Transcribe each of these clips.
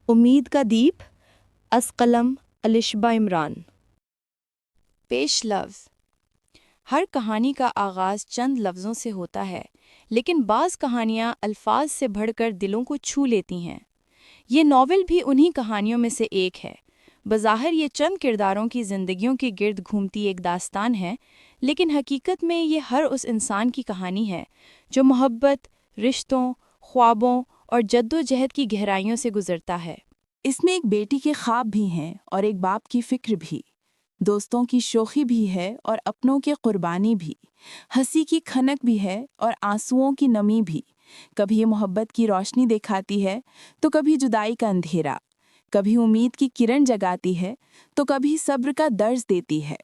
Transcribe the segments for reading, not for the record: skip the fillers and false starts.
امید کا دیپ، از قلم الشبہ عمران۔ پیش لفظ۔ ہر کہانی کا آغاز چند لفظوں سے ہوتا ہے، لیکن بعض کہانیاں الفاظ سے بڑھ کر دلوں کو چھو لیتی ہیں۔ یہ ناول بھی انہی کہانیوں میں سے ایک ہے۔ بظاہر یہ چند کرداروں کی زندگیوں کے گرد گھومتی ایک داستان ہے، لیکن حقیقت میں یہ ہر اس انسان کی کہانی ہے جو محبت، رشتوں، خوابوں اور جدوجہد کی گہرائیوں سے گزرتا ہے۔ اس میں ایک بیٹی کے خواب بھی ہیں اور ایک باپ کی فکر بھی، دوستوں کی شوخی بھی ہے اور اپنوں کی قربانی بھی، ہنسی کی کھنک بھی ہے اور آنسوؤں کی نمی بھی۔ کبھی یہ محبت کی روشنی دکھاتی ہے تو کبھی جدائی کا اندھیرا، کبھی امید کی کرن جگاتی ہے تو کبھی صبر کا درس دیتی ہے۔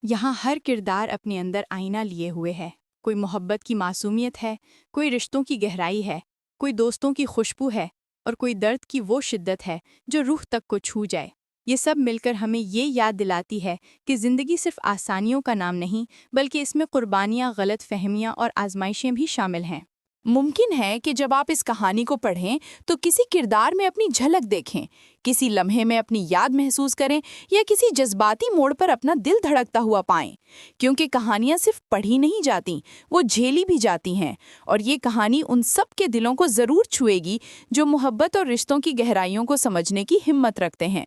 یہاں ہر کردار اپنے اندر آئینہ لیے ہوئے ہے۔ کوئی محبت کی معصومیت ہے، کوئی رشتوں کی گہرائی ہے، کوئی دوستوں کی خوشبو ہے، اور کوئی درد کی وہ شدت ہے جو روح تک کو چھو جائے۔ یہ سب مل کر ہمیں یہ یاد دلاتی ہے کہ زندگی صرف آسانیوں کا نام نہیں، بلکہ اس میں قربانیاں، غلط فہمیاں اور آزمائشیں بھی شامل ہیں۔ ممکن ہے کہ جب آپ اس کہانی کو پڑھیں تو کسی کردار میں اپنی جھلک دیکھیں، کسی لمحے میں اپنی یاد محسوس کریں یا کسی جذباتی موڑ پر اپنا دل دھڑکتا ہوا پائیں، کیونکہ کہانیاں صرف پڑھی نہیں جاتیں، وہ جھیلی بھی جاتی ہیں، اور یہ کہانی ان سب کے دلوں کو ضرور چھوئے گی جو محبت اور رشتوں کی گہرائیوں کو سمجھنے کی ہمت رکھتے ہیں۔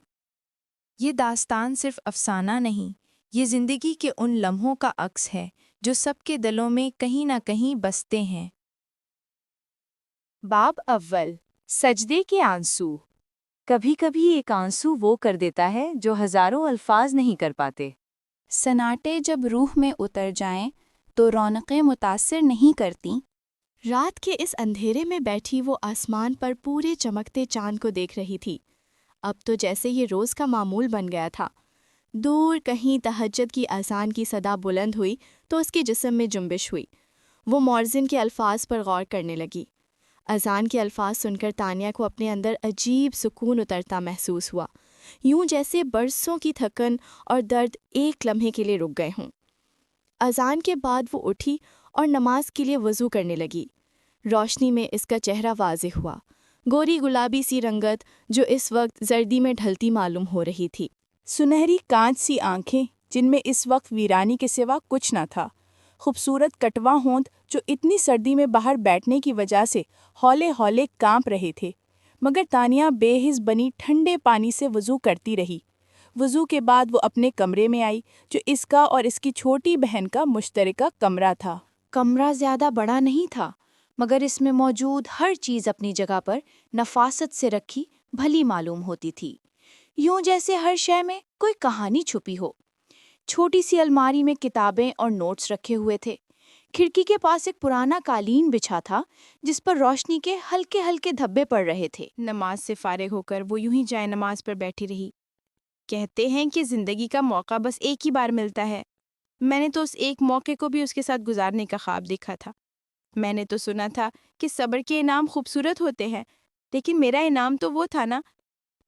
یہ داستان صرف افسانہ نہیں، یہ زندگی کے ان لمحوں کا عکس ہے جو سب کے دلوں میں کہیں نہ کہیں بستے ہیں۔ باب اول، سجدے کے آنسو۔ کبھی کبھی ایک آنسو وہ کر دیتا ہے جو ہزاروں الفاظ نہیں کر پاتے۔ سناٹے جب روح میں اتر جائیں تو رونقیں متاثر نہیں کرتیں۔ رات کے اس اندھیرے میں بیٹھی وہ آسمان پر پورے چمکتے چاند کو دیکھ رہی تھی۔ اب تو جیسے یہ روز کا معمول بن گیا تھا۔ دور کہیں تہجد کی اذان کی صدا بلند ہوئی تو اس کے جسم میں جنبش ہوئی۔ وہ مؤذن کے الفاظ پر غور کرنے لگی۔ اذان کے الفاظ سن کر تانیہ کو اپنے اندر عجیب سکون اترتا محسوس ہوا، یوں جیسے برسوں کی تھکن اور درد ایک لمحے کے لیے رک گئے ہوں۔ اذان کے بعد وہ اٹھی اور نماز کے لیے وضو کرنے لگی۔ روشنی میں اس کا چہرہ واضح ہوا، گوری گلابی سی رنگت جو اس وقت زردی میں ڈھلتی معلوم ہو رہی تھی۔ سنہری کانچ سی آنکھیں جن میں اس وقت ویرانی کے سوا کچھ نہ تھا، خوبصورت کٹواں ہونٹ جو اتنی سردی میں باہر بیٹھنے کی وجہ سے ہولے ہولے کانپ رہے تھے، مگر تانیہ بے حس بنی ٹھنڈے پانی سے وضو کرتی رہی۔ وضو کے بعد وہ اپنے کمرے میں آئی جو اس کا اور اس کی چھوٹی بہن کا مشترکہ کمرہ تھا۔ کمرہ زیادہ بڑا نہیں تھا، مگر اس میں موجود ہر چیز اپنی جگہ پر نفاست سے رکھی بھلی معلوم ہوتی تھی، یوں جیسے ہر شے میں کوئی کہانی چھپی ہو۔ چھوٹی سی الماری میں کتابیں اور نوٹس رکھے ہوئے تھے۔ کھڑکی کے پاس ایک پرانا قالین بچھا تھا جس پر روشنی کے ہلکے ہلکے دھبے پڑ رہے تھے۔ نماز سے فارغ ہو کر وہ یوں ہی جائے نماز پر بیٹھی رہی۔ کہتے ہیں کہ زندگی کا موقع بس ایک ہی بار ملتا ہے۔ میں نے تو اس ایک موقع کو بھی اس کے ساتھ گزارنے کا خواب دیکھا تھا۔ میں نے تو سنا تھا کہ صبر کے انعام خوبصورت ہوتے ہیں، لیکن میرا انعام تو وہ تھا نا،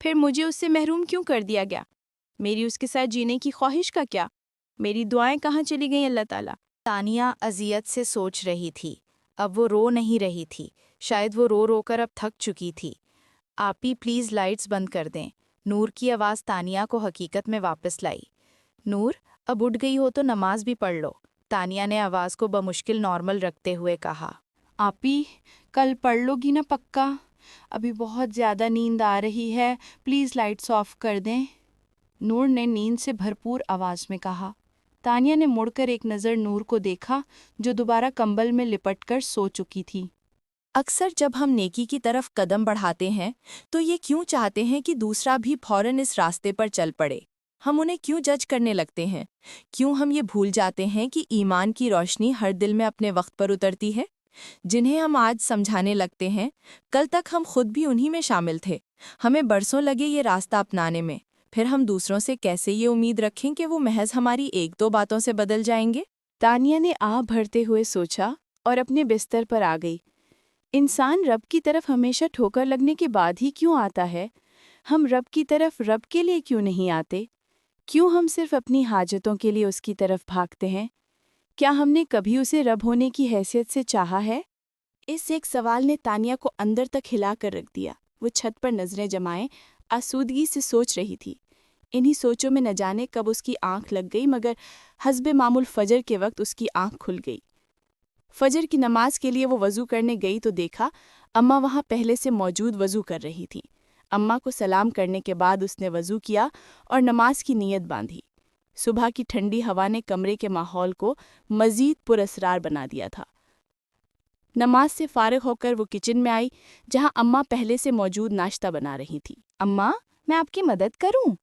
پھر مجھے اس سے محروم کیوں کر دیا گیا؟ میری اس کے ساتھ جینے کی خواہش کا کیا؟ میری دعائیں کہاں چلی گئیں اللہ تعالیٰ؟ تانیہ اذیت سے سوچ رہی تھی۔ اب وہ رو نہیں رہی تھی، شاید وہ رو رو کر اب تھک چکی تھی۔ آپی پلیز لائٹس بند کر دیں۔ نور کی آواز تانیہ کو حقیقت میں واپس لائی۔ نور، اب اٹھ گئی ہو تو نماز بھی پڑھ لو، تانیہ نے آواز کو بمشکل نارمل رکھتے ہوئے کہا۔ آپی، کل پڑھ لو گی نا پکا؟ ابھی بہت زیادہ نیند آ رہی ہے، پلیز لائٹس آف کر دیں، نور نے نیند سے بھرپور آواز میں کہا۔ تانیہ نے مڑ کر ایک نظر نور کو دیکھا جو دوبارہ کمبل میں لپٹ کر سو چکی تھی۔ اکثر جب ہم نیکی کی طرف قدم بڑھاتے ہیں تو یہ کیوں چاہتے ہیں کہ دوسرا بھی فوراً اس راستے پر چل پڑے؟ ہم انہیں کیوں جج کرنے لگتے ہیں؟ کیوں ہم یہ بھول جاتے ہیں کہ ایمان کی روشنی ہر دل میں اپنے وقت پر اترتی ہے؟ جنہیں ہم آج سمجھانے لگتے ہیں، کل تک ہم خود بھی انہی میں شامل تھے۔ ہمیں برسوں لگے یہ راستہ اپنانے میں، پھر ہم دوسروں سے کیسے یہ امید رکھیں کہ وہ محض ہماری ایک دو باتوں سے بدل جائیں گے؟ تانیہ نے آہ بھرتے ہوئے سوچا اور اپنے بستر پر آ گئی۔ انسان رب کی طرف ہمیشہ ٹھوکر لگنے کے بعد ہی کیوں آتا ہے؟ ہم رب کی طرف رب کے لیے کیوں نہیں آتے؟ کیوں ہم صرف اپنی حاجتوں کے لیے اس کی طرف بھاگتے ہیں؟ کیا ہم نے کبھی اسے رب ہونے کی حیثیت سے چاہا ہے؟ اس ایک سوال نے تانیہ کو اندر تک ہلا کر رکھ دیا۔ وہ چھت پر نظریں جمائے آسودگی سے سوچ رہی تھی۔ انہی سوچوں میں نہ جانے کب اس کی آنکھ لگ گئی، مگر حسب معمول فجر کے وقت اس کی آنکھ کھل گئی۔ فجر کی نماز کے لیے وہ وضو کرنے گئی تو دیکھا اماں وہاں پہلے سے موجود وضو کر رہی تھیں۔ اماں کو سلام کرنے کے بعد اس نے وضو کیا اور نماز کی نیت باندھی۔ صبح کی ٹھنڈی ہوا نے کمرے کے ماحول کو مزید پراسرار بنا دیا تھا۔ نماز سے فارغ ہو کر وہ کچن میں آئی، جہاں اماں پہلے سے موجود ناشتہ بنا رہی تھی۔ اماں، میں آپ کی مدد کروں؟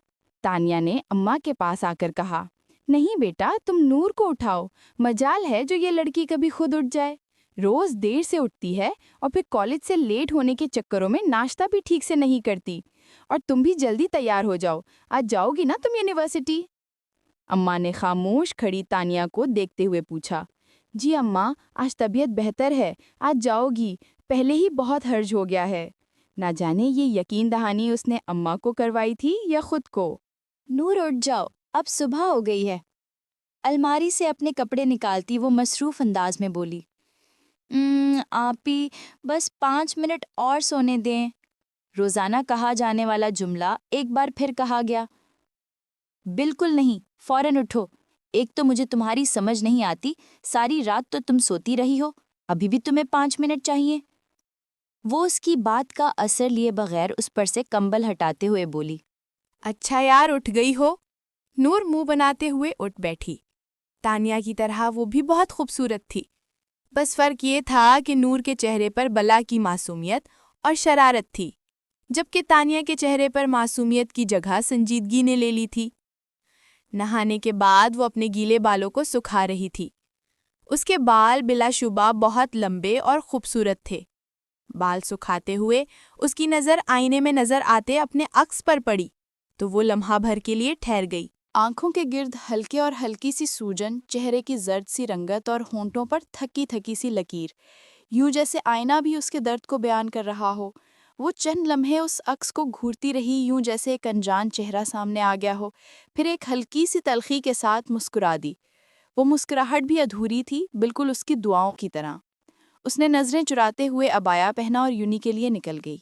تانیہ نے اماں کے پاس آ کر کہا۔ نہیں بیٹا، تم نور کو اٹھاؤ، مجال ہے جو یہ لڑکی کبھی خود اٹھ جائے۔ روز دیر سے اٹھتی ہے اور پھر کالج سے لیٹ ہونے کے چکروں میں ناشتہ بھی ٹھیک سے نہیں کرتی۔ اور تم بھی جلدی تیار ہو جاؤ، آج جاؤ گی نا تم یونیورسٹی؟ اماں نے خاموش کھڑی تانیہ کو دیکھتے ہوئے پوچھا۔ جی اماں، آج طبیعت بہتر ہے، آج جاؤ گی، پہلے ہی بہت ہرج ہو گیا ہے۔ نہ جانے یہ یقین دہانی اس نے اماں کو کروائی تھی یا خود کو۔ نور اٹھ جاؤ، اب صبح ہو گئی ہے۔ الماری سے اپنے کپڑے نکالتی وہ مصروف انداز میں بولی۔ آپی، بس 5 منٹ اور سونے دیں۔ روزانہ کہا جانے والا جملہ ایک بار پھر کہا گیا۔ بالکل نہیں، فوراً اٹھو۔ ایک تو مجھے تمہاری سمجھ نہیں آتی، ساری رات تو تم سوتی رہی ہو، ابھی بھی تمہیں 5 منٹ چاہیے۔ وہ اس کی بات کا اثر لیے بغیر اس پر سے کمبل ہٹاتے ہوئے بولی۔ اچھا یار، اٹھ گئی ہو۔ نور منہ بناتے ہوئے اٹھ بیٹھی۔ تانیہ کی طرح وہ بھی بہت خوبصورت تھی، بس فرق یہ تھا کہ نور کے چہرے پر بلا کی معصومیت اور شرارت تھی، جبکہ تانیہ کے چہرے پر معصومیت کی جگہ سنجیدگی نے لے لی تھی۔ نہانے کے بعد وہ اپنے گیلے بالوں کو سکھا رہی تھی۔ اس کے بال بلا شبہ بہت لمبے اور خوبصورت تھے۔ بال سکھاتے ہوئے اس کی نظر آئینے میں نظر آتے اپنے عکس پر پڑی تو وہ لمحہ بھر کے لیے ٹھہر گئی۔ آنکھوں کے گرد ہلکے اور ہلکی سی سوجن، چہرے کی زرد سی رنگت اور ہونٹوں پر تھکی تھکی سی لکیر، یوں جیسے آئینہ بھی اس کے درد کو بیان کر رہا ہو۔ وہ چند لمحے اس عکس کو گھورتی رہی، یوں جیسے ایک انجان چہرہ سامنے آ گیا ہو، پھر ایک ہلکی سی تلخی کے ساتھ مسکرا دی۔ وہ مسکراہٹ بھی ادھوری تھی، بالکل اس کی دعاؤں کی طرح۔ اس نے نظریں چراتے ہوئے عبایا پہنا اور یونی کے لیے نکل گئی۔